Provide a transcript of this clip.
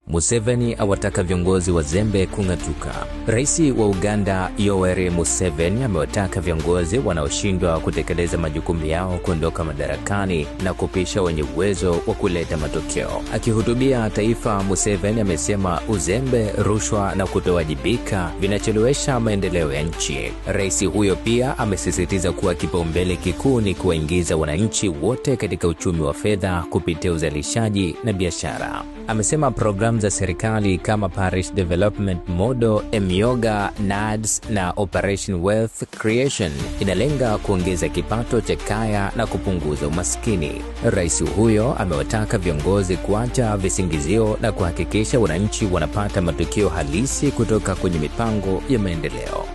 Museveni awataka viongozi wazembe kung'atuka. Rais wa Uganda Yoweri Museveni amewataka viongozi wanaoshindwa kutekeleza majukumu yao kuondoka madarakani na kupisha wenye uwezo wa kuleta matokeo. Akihutubia taifa, Museveni amesema uzembe, rushwa na kutowajibika vinachelewesha maendeleo ya nchi. Rais huyo pia amesisitiza kuwa kipaumbele kikuu ni kuwaingiza wananchi wote katika uchumi wa fedha kupitia uzalishaji na biashara. Amesema programu za serikali kama Parish Development Model, Emyoga, NADS na Operation Wealth Creation inalenga kuongeza kipato cha kaya na kupunguza umaskini. Rais huyo amewataka viongozi kuacha visingizio na kuhakikisha wananchi wanapata matokeo halisi kutoka kwenye mipango ya maendeleo.